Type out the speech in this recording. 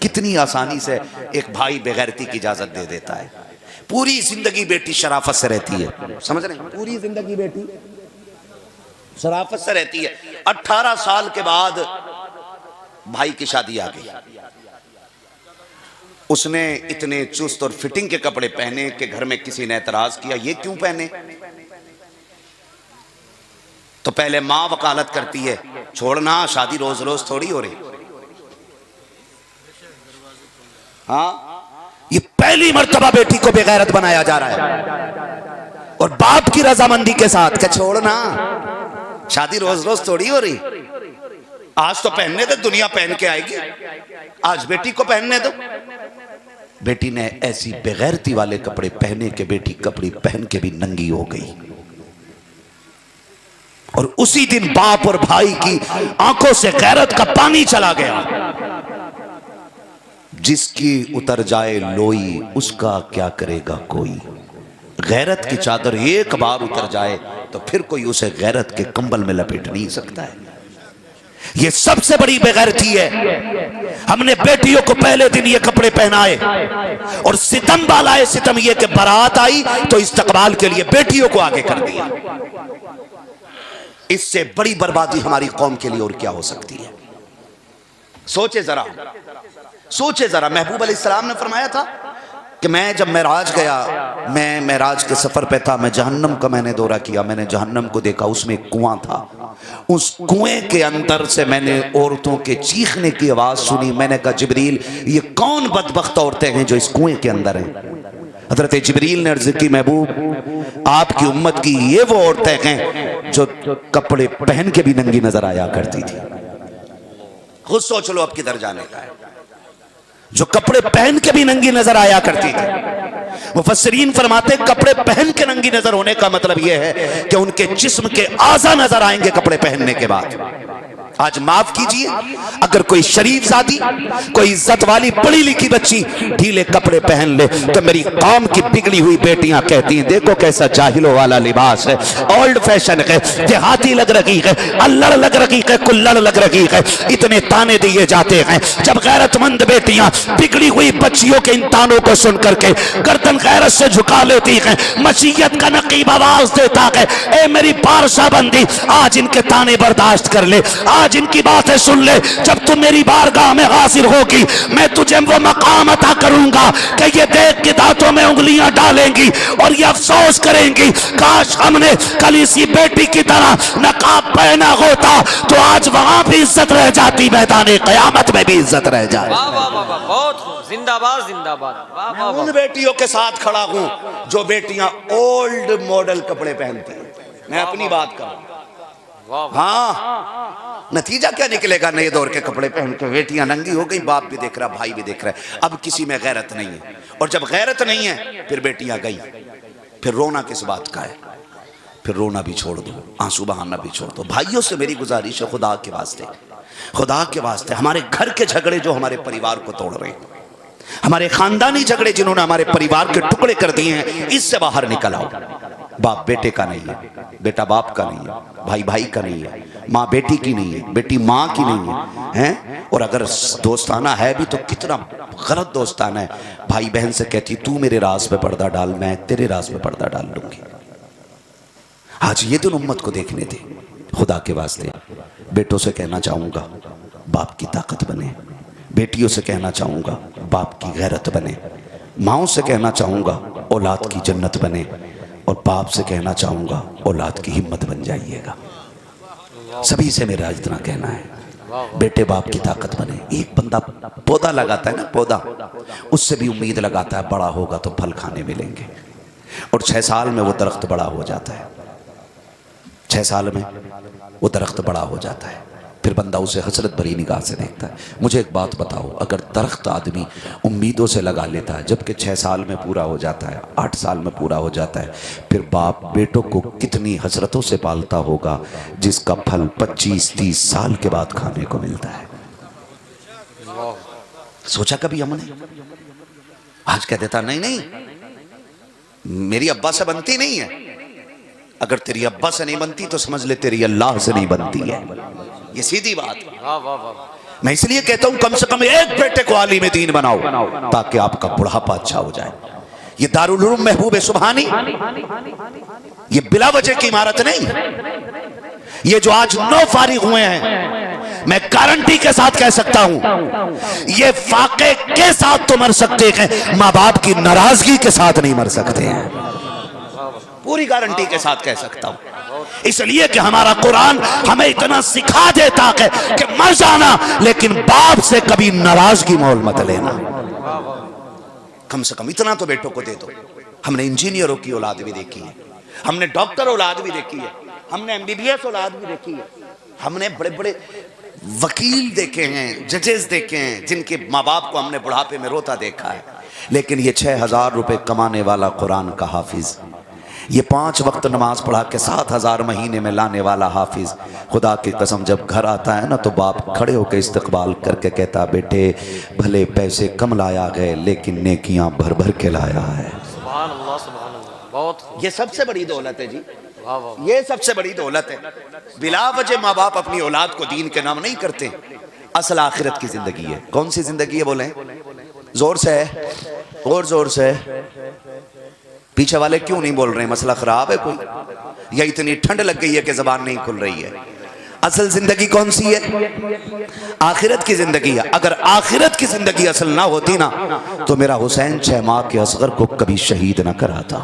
कितनी आसानी से एक भाई बेगैरती की इजाजत दे देता है। पूरी जिंदगी बेटी शराफत से रहती है, समझ रहे हैं, पूरी जिंदगी बेटी शराफत से रहती है। 18 साल के बाद भाई की शादी आ गई, उसने इतने चुस्त और फिटिंग के कपड़े पहने कि घर में किसी ने एतराज किया, ये क्यों पहने? तो पहले मां वकालत करती है, छोड़ना, शादी रोज रोज थोड़ी हो रही। हाँ, ये पहली मर्तबा बेटी को बेगैरत बनाया जा रहा है और बाप की रजामंदी के साथ कि छोड़ना, शादी रोज रोज थोड़ी हो रही, आज तो पहनने दे, दुनिया पहन के आएगी, आज बेटी को पहनने दो। बेटी ने ऐसी बेगैरती वाले कपड़े पहने कि बेटी कपड़े पहन के भी नंगी हो गई। और उसी दिन बाप और भाई की आंखों से गैरत का पानी चला गया। जिसकी उतर जाए लोई उसका क्या करेगा कोई। गैरत की चादर एक बार उतर जाए तो फिर कोई उसे गैरत के कंबल में लपेट नहीं सकता है। ये सबसे बड़ी बेगैरती है। हमने बेटियों को पहले दिन ये कपड़े पहनाए और सितम बालाए सितम ये कि बारात आई तो इस्तकबाल के लिए बेटियों को आगे कर दिया। इससे बड़ी बर्बादी हमारी कौम के लिए और क्या हो सकती है? सोचे जरा, सोचे जरा। महबूब अलैहिस्सलाम ने फरमाया था कि मैं जब मेराज गया, मैं मेराज के सफर पे था, मैं जहन्नम का मैंने दौरा किया, मैंने जहन्नम को देखा, उसमें एक कुआं था, उस कुएं के अंदर से मैंने औरतों के चीखने की आवाज सुनी। मैंने कहा जिब्रील, ये कौन बदबख्त औरतें हैं जो इस कुएं के अंदर हैं? हजरत जिब्रील ने अर्ज की, महबूब आपकी उम्मत की ये वो औरतें हैं जो कपड़े पहन के भी नंगी नजर आया करती थी। खुद सोच लो अब किधर जाने का है। जो कपड़े पहन के भी नंगी नजर आया करती थी। मुफस्सिरीन फरमाते कपड़े पहन के नंगी नजर होने का मतलब यह है कि उनके जिस्म के आज़ा नजर आएंगे कपड़े पहनने के बाद। आज माफ कीजिए, अगर कोई शरीफ जाती, कोई इज्जत वाली पढ़ी लिखी बच्ची ढीले कपड़े पहन ले तो मेरी कौम की बिगड़ी हुई बेटियां कहती हैं देखो कैसा जाहिलों वाला लिबास है, ओल्ड फैशन है, देहाती लग रही है, अल्लड़ लग रही है, कुल्लड़ लग रही है। इतने ताने दिए जाते हैं। जब गैरतमंद बेटियां बिगड़ी हुई बच्चियों के इन तानों को सुन करके गर्दन गैरत से झुका लेती हैं, मसीयत का नकीब आवाज देता है, ए मेरी पारसा बंदी, आज इनके ताने बर्दाश्त कर ले, आज इनकी बातें सुन ले। जब तू मेरी बारगाह में हाजिर होगी मैं तुझे वो मकाम अता करूंगा कि ये देख के दांतों में उंगलियां डालेंगी और ये अफसोस करेंगी काश हमने कल इसी बेटी की तरह नकाब पहना होता तो आज वहां भी इज्जत रह जाती, मैदान क़यामत में भी इज्जत रह जाए। वाह वाह वाह, बहुत खूब, जिंदाबाद जिंदाबाद। मैं उन बेटियों के साथ खड़ा हूं जो बेटियां ओल्ड मॉडल कपड़े पहनती हैं। मैं अपनी बात करूं, हाँ, नतीजा क्या निकलेगा? नए दौर के कपड़े पहन के बेटियां नंगी हो गई, बाप भी देख रहा, भाई भी देख रहा है। अब किसी में गैरत नहीं है, और जब गैरत नहीं है फिर बेटियां गई, फिर रोना किस बात का है? फिर रोना भी छोड़ दो, आंसू बहाना भी छोड़ दो। भाइयों से मेरी गुजारिश है, खुदा के वास्ते, खुदा के वास्ते, हमारे घर के झगड़े जो हमारे परिवार को तोड़ रहे हैं, हमारे खानदानी झगड़े जिन्होंने हमारे परिवार के टुकड़े कर दिए हैं, इससे बाहर निकल आओ। बाप बेटे का नहीं है, बेटा बाप का नहीं है, भाई भाई का नहीं है, माँ बेटी की नहीं है, बेटी माँ की नहीं है, हैं? और अगर दोस्ताना है भी तो कितना गलत दोस्ताना है। भाई बहन से कहती तू मेरे राज पे पर्दा डाल, मैं तेरे राज पे पर्दा डाल लूंगी। आज ये दिन उम्मत को देखने दे। खुदा के वास्ते बेटों से कहना चाहूंगा बाप की ताकत बने, बेटियों से कहना चाहूंगा बाप की गैरत बने, माओ से कहना चाहूंगा औलाद की जन्नत बने, और बाप से कहना चाहूंगा औलाद की हिम्मत बन जाइएगा। सभी से मेरा इतना कहना है, बेटे बाप की ताकत बने। एक बंदा पौधा लगाता है ना, पौधा, उससे भी उम्मीद लगाता है बड़ा होगा तो फल खाने मिलेंगे, और 6 साल में वो दरख्त बड़ा हो जाता है, 6 साल में वो दरख्त बड़ा हो जाता है। फिर बंदा उसे हसरत भरी निगाह से देखता है। मुझे एक बात बताओ, अगर दरख्त आदमी उम्मीदों से लगा लेता है, जबकि 6 साल में पूरा हो जाता है, 8 साल में पूरा हो जाता है, फिर बाप बेटों को कितनी हसरतों से पालता होगा जिसका फल 25-30 साल के बाद खाने को मिलता है। सोचा कभी हमने? आज कह देता नहीं नहीं मेरी अब्बा से बनती नहीं है। अगर तेरी अब्बा से नहीं बनती तो समझ ले तेरी अल्लाह से नहीं बनती है। ये सीधी बात। मैं इसलिए कहता हूं कम से कम एक बेटे को आलिम दीन बनाओ ताकि आपका बुढ़ापा अच्छा हो जाए। ये दारुल उलूम महबूब सुबहानी, ये बिला वजह की इमारत नहीं। ये जो आज 9 फारिग हुए हैं, मैं गारंटी के साथ कह सकता हूं ये फाके के साथ तो मर सकते हैं, मां बाप की नाराजगी के साथ नहीं मर सकते हैं। पूरी गारंटी के साथ कह सकता हूं, इसलिए कि हमारा कुरान हमें इतना सिखा देता है कि मर जाना लेकिन बाप से कभी नाराजगी मोल मत लेना। कम से कम इतना तो बेटों को दे दो। हमने इंजीनियरों की औलाद भी देखी है, हमने डॉक्टर औलाद भी देखी है, हमने एमबीबीएस औलाद भी देखी है, हमने बड़े बड़े वकील देखे हैं, जजेस देखे हैं, जिनके माँ बाप को हमने बुढ़ापे में रोता देखा है। लेकिन ये 6,000 रुपए कमाने वाला कुरान का हाफिज, ये 5 वक्त नमाज पढ़ा के 7,000 महीने में लाने वाला हाफिज, खुदा की कसम जब घर आता है ना तो बाप खड़े होकर इस्तकबाल करके कहता बेटे भले पैसे कम लाया गए लेकिन नेकियां भर भर के लाया है। सुभान अल्लाह, सुभान अल्लाह, बहुत खूब। ये सबसे बड़ी दौलत है जी, वाह वाह। ये सबसे बड़ी दौलत है। बिला वजह माँ बाप अपनी औलाद को दीन के नाम नहीं करते। असल आखिरत की जिंदगी है। कौन सी जिंदगी है बोले जोर से है, और जोर से। पीछे वाले क्यों नहीं बोल रहे? मसला खराब है कोई, या इतनी ठंड लग गई है कि जबान नहीं खुल रही है? असल जिंदगी कौन सी है? आखिरत की जिंदगी है। अगर आखिरत की जिंदगी असल ना होती ना तो मेरा हुसैन 6 माह के असगर को कभी शहीद ना कराता।